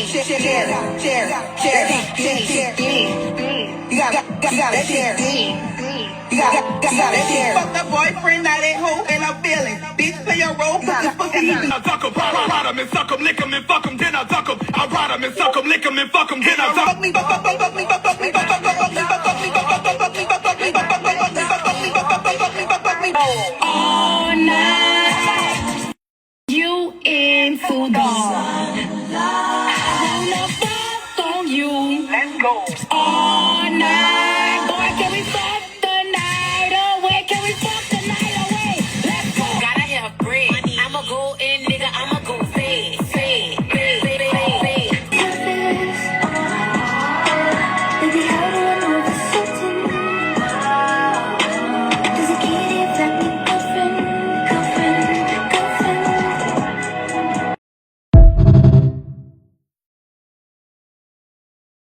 Fuck the boyfriend, now they hoe and I'm feeling. Bitch, play your role, put this pussy in. I duck 'em, ride 'em and suck 'em, lick 'em and fuck 'em, then I duck 'em. I ride 'em and suck 'em, lick 'em and fuck 'em, then I duck 'em. Fuck me, fuck me, fuck me, fuck me, fuck me, fuck me, fuck me, fuck me, fuck me, fuck me, fuck me, fuck me, fuck me, fuck me, fuck me, fuck me, fuck me, fuck me. All night, you into the